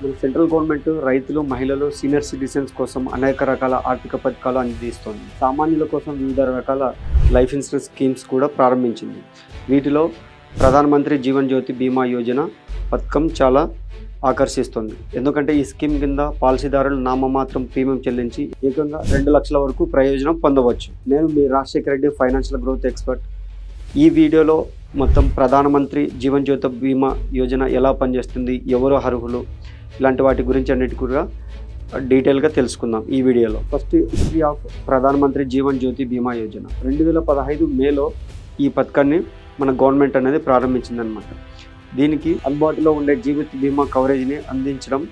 మన central government రైతులు, మహిళలు, సీనియర్ సిటిజన్స్ కోసం అనేక రకాల ఆర్థిక పథకాలు అందిస్తోంది. సామాన్యుల కోసం వివిధ రకాల లైఫ్ ఇన్సూరెన్స్ స్కీమ్స్ కూడా ప్రారంభించింది. వీటిలో ప్రధానమంత్రి జీవన్ జ్యోతి బీమా యోజన పథకం చాలా ఆకర్షిస్తుంది. ఎందుకంటే ఈ స్కీమ్ కింద పాలసీదారులు నామమాత్రం ప్రీమియం చెల్లించి ఏకంగా 2 లక్షల వరకు ప్రయోజనం పొందవచ్చు. నేను మీ Rajasekhara Reddy, financial growth expert. ఈ వీడియోలో మొత్తం ప్రధానమంత్రి జీవన్ జ్యోతి బీమా యోజన ఎలా పనిచేస్తుంది, ఎవరు అర్హులు, ఇలాంటి వాటి గురించి అన్నిటి కూడా డీటెయిల్గా తెలుసుకుందాం ఈ వీడియోలో. ఫస్ట్ హిస్టరీ ఆఫ్ ప్రధానమంత్రి జీవన్ జ్యోతి బీమా యోజన. 2015 మేలో ఈ పథకాన్ని మన గవర్నమెంట్ అనేది ప్రారంభించిందనమాట. దీనికి అందుబాటులో ఉండే జీవిత బీమా కవరేజ్ని అందించడం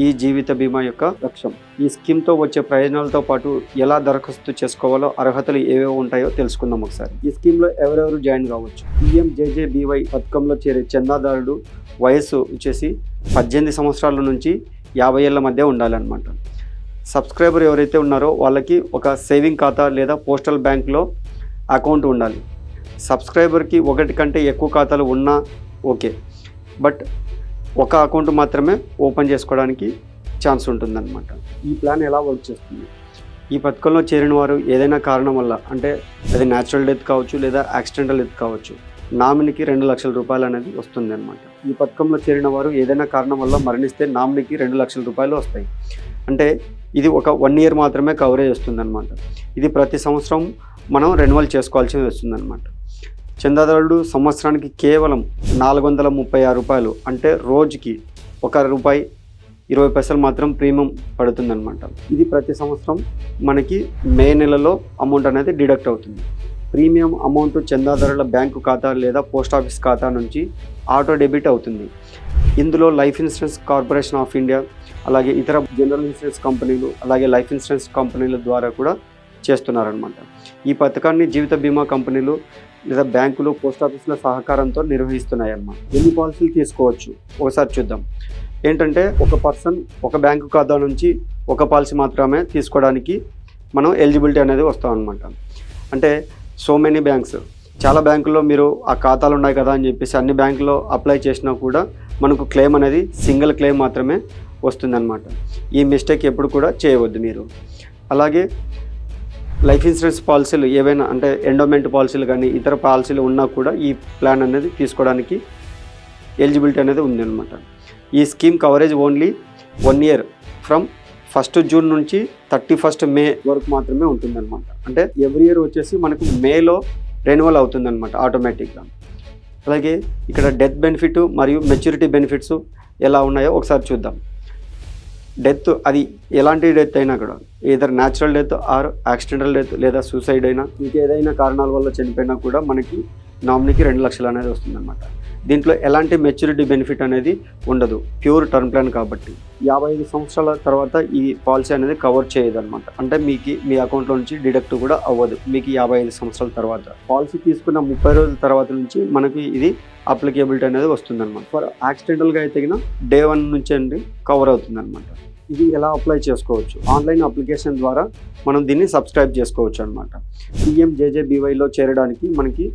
ఈ జీవిత బీమా యొక్క లక్ష్యం. ఈ స్కీమ్తో వచ్చే ప్రయోజనాలతో పాటు ఎలా దరఖాస్తు చేసుకోవాలో, అర్హతలు ఏవేవి ఉంటాయో తెలుసుకుందాం ఒకసారి. ఈ స్కీమ్లో ఎవరెవరు జాయిన్ కావచ్చు. PMJJBY పథకంలో చేరే చందాదారుడు వయస్సు వచ్చేసి 18 సంవత్సరాల నుంచి 50 ఏళ్ల మధ్య ఉండాలన్నమాట. సబ్స్క్రైబర్ ఎవరైతే ఉన్నారో వాళ్ళకి ఒక సేవింగ్ ఖాతా లేదా పోస్టల్ బ్యాంక్లో అకౌంట్ ఉండాలి. సబ్స్క్రైబర్కి ఒకటి కంటే ఎక్కువ ఖాతాలు ఉన్నా ఓకే, బట్ ఒక అకౌంట్ మాత్రమే ఓపెన్ చేసుకోవడానికి ఛాన్స్ ఉంటుందన్నమాట. ఈ ప్లాన్ ఎలా వర్క్ చేస్తుంది? ఈ పథకంలో చేరిన వారు ఏదైనా కారణం వల్ల, అంటే అది న్యాచురల్ డెత్ కావచ్చు లేదా యాక్సిడెంటల్ డెత్ కావచ్చు, నామినీకి 2 లక్షల రూపాయలు అనేది వస్తుంది అనమాట. ఈ పథకంలో చేరిన వారు ఏదైనా కారణం వల్ల మరణిస్తే నామినీకి 2 లక్షల రూపాయలు వస్తాయి. అంటే ఇది ఒక 1 ఇయర్ మాత్రమే కవరేజ్ వస్తుంది అనమాట. ఇది ప్రతి సంవత్సరం మనం రెన్యువల్ చేసుకోవాల్సి వస్తుందన్నమాట. చందాదారుడు సంవత్సరానికి కేవలం 436 రూపాయలు, అంటే రోజుకి ₹1.20 మాత్రం ప్రీమియం పడుతుందన్నమాట. ఇది ప్రతి సంవత్సరం మనకి మే నెలలో అమౌంట్ అనేది డిడక్ట్ అవుతుంది. ప్రీమియం అమౌంట్ చందాదారుల బ్యాంకు ఖాతా లేదా పోస్ట్ ఆఫీస్ ఖాతా నుంచి ఆటో డెబిట్ అవుతుంది. ఇందులో life insurance corporation of India, అలాగే ఇతర జనరల్ ఇన్సూరెన్స్ కంపెనీలు, అలాగే లైఫ్ ఇన్సూరెన్స్ కంపెనీల ద్వారా కూడా చేస్తున్నారనమాట. ఈ పథకాన్ని జీవిత బీమా కంపెనీలు లేదా బ్యాంకులు, పోస్ట్ ఆఫీసుల సహకారంతో నిర్వహిస్తున్నాయి అన్నమాట. ఎన్ని పాలసీలు తీసుకోవచ్చు ఒకసారి చూద్దాం. ఏంటంటే ఒక పర్సన్ ఒక బ్యాంకు ఖాతా నుంచి ఒక పాలసీ మాత్రమే తీసుకోవడానికి మనం ఎలిజిబిలిటీ అనేది వస్తాం అనమాట. అంటే సో మెనీ బ్యాంక్స్, చాలా బ్యాంకుల్లో మీరు ఆ ఖాతాలు ఉన్నాయి కదా అని చెప్పేసి అన్ని బ్యాంకుల్లో అప్లై చేసినా కూడా మనకు క్లెయిమ్ అనేది సింగిల్ క్లెయిమ్ మాత్రమే వస్తుందన్నమాట. ఈ మిస్టేక్ ఎప్పుడు కూడా చేయవద్దు మీరు. అలాగే లైఫ్ ఇన్సూరెన్స్ పాలసీలు ఏవైనా, అంటే ఎండోమెంట్ పాలసీలు కానీ ఇతర పాలసీలు ఉన్నా కూడా ఈ ప్లాన్ అనేది తీసుకోవడానికి ఎలిజిబిలిటీ అనేది ఉందన్నమాట. ఈ scheme coverage only 1 year from 1 June నుంచి 31 మే వరకు మాత్రమే ఉంటుందన్నమాట. అంటే ఎవ్రీ ఇయర్ వచ్చేసి మనకు మేలో రెన్యువల్ అవుతుందన్నమాట ఆటోమేటిక్గా. అలాగే ఇక్కడ డెత్ బెనిఫిట్ మరియు మెచ్యూరిటీ బెనిఫిట్స్ ఎలా ఉన్నాయో ఒకసారి చూద్దాం. డెత్, అది ఎలాంటి డెత్ అయినా కూడా, either natural death or accidental death లేదా సూసైడ్ అయినా, ఇంకేదైనా కారణాల వల్ల చనిపోయినా కూడా మనకి నామినీకి 2 లక్షలు అనేది వస్తుందన్నమాట. దీంట్లో ఎలాంటి మెచ్యూరిటీ బెనిఫిట్ అనేది ఉండదు, ప్యూర్ టర్మ్ ప్లాన్ కాబట్టి. 55 సంవత్సరాల తర్వాత ఈ పాలసీ అనేది కవర్ చేయదన్నమాట. అంటే మీ అకౌంట్లో నుంచి డిడక్ట్ కూడా అవ్వదు మీకు 55 సంవత్సరాల తర్వాత. పాలసీ తీసుకున్న 30 రోజుల తర్వాత నుంచి మనకి ఇది అప్లికేబిలిటీ అనేది వస్తుందన్నమాట. ఫర్ యాక్సిడెంటల్గా అయితే డే 1 నుంచి అండి కవర్ అవుతుందన్నమాట. ఇది ఎలా అప్లై చేసుకోవచ్చు? ఆన్లైన్ అప్లికేషన్ ద్వారా మనం దీన్ని సబ్స్క్రైబ్ చేసుకోవచ్చు అనమాట. PMJJBYలో చేరడానికి మనకి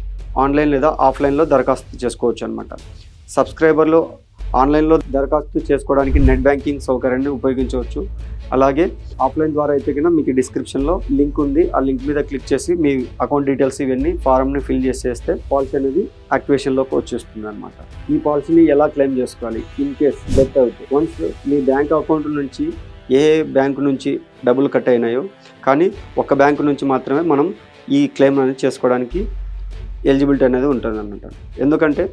ఆన్లైన్ లేదా ఆఫ్లైన్లో దరఖాస్తు చేసుకోవచ్చు అనమాట. సబ్స్క్రైబర్లు ఆన్లైన్లో దరఖాస్తు చేసుకోవడానికి నెట్ బ్యాంకింగ్ సౌకర్యాన్ని ఉపయోగించవచ్చు. అలాగే ఆఫ్లైన్ ద్వారా అయితే మీకు డిస్క్రిప్షన్లో లింక్ ఉంది. ఆ లింక్ మీద క్లిక్ చేసి మీ అకౌంట్ డీటెయిల్స్ ఇవన్నీ ఫారంని ఫిల్ చేసేస్తే పాలసీ అనేది యాక్టివేషన్లోకి వచ్చేస్తుంది అనమాట. ఈ పాలసీని ఎలా క్లెయిమ్ చేసుకోవాలి? ఇన్ కేస్ డెత్ అవుతుంది, వన్స్ మీ బ్యాంక్ అకౌంట్ నుంచి ఏ బ్యాంకు నుంచి డబ్బులు కట్ అయినాయో కానీ ఒక బ్యాంకు నుంచి మాత్రమే మనం ఈ క్లెయిమ్ అనేది చేసుకోవడానికి ఎలిజిబిలిటీ అనేది ఉంటుంది అన్నమాట. ఎందుకంటే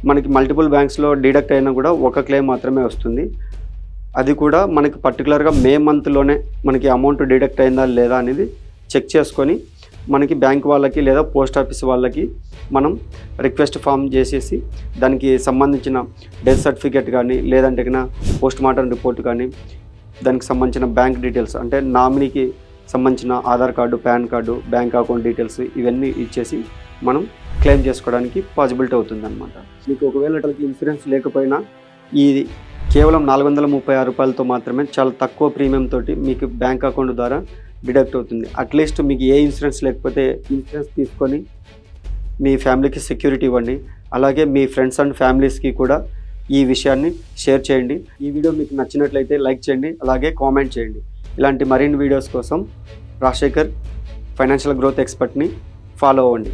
మనకి మల్టిపుల్ బ్యాంక్స్లో డిడక్ట్ అయినా కూడా ఒక క్లెయిమ్ మాత్రమే వస్తుంది. అది కూడా మనకి పర్టికులర్గా మే మంత్లోనే మనకి అమౌంట్ డిడక్ట్ అయిందా లేదా అనేది చెక్ చేసుకొని మనకి బ్యాంక్ వాళ్ళకి లేదా పోస్ట్ ఆఫీస్ వాళ్ళకి మనం రిక్వెస్ట్ ఫామ్ చేసేసి దానికి సంబంధించిన డెత్ సర్టిఫికేట్ కానీ, లేదంటే పోస్ట్ మార్టం రిపోర్ట్ కానీ, దానికి సంబంధించిన బ్యాంక్ డీటెయిల్స్, అంటే నామినీకి సంబంధించిన Aadhaar card, pan card, bank account details ఇవన్నీ ఇచ్చేసి మనం క్లెయిమ్ చేసుకోవడానికి పాసిబిలిటీ అవుతుందన్నమాట. మీకు ఒకవేళ ఇన్సూరెన్స్ లేకపోయినా ఈ కేవలం 436 రూపాయలతో మాత్రమే చాలా తక్కువ ప్రీమియం తోటి మీకు బ్యాంక్ అకౌంట్ ద్వారా డిడక్ట్ అవుతుంది. అట్లీస్ట్ మీకు ఏ ఇన్సూరెన్స్ లేకపోతే ఇన్సూరెన్స్ తీసుకొని మీ ఫ్యామిలీకి సెక్యూరిటీ ఇవ్వండి. అలాగే మీ ఫ్రెండ్స్ అండ్ ఫ్యామిలీస్కి కూడా ఈ విషయాన్ని షేర్ చేయండి. ఈ వీడియో మీకు నచ్చినట్లయితే లైక్ చేయండి, అలాగే కామెంట్ చేయండి. ఇలాంటి మరిన్ని వీడియోస్ కోసం రాజశేఖర్ ఫైనాన్షియల్ గ్రోత్ ఎక్స్పర్ట్ని ఫాలో అవ్వండి.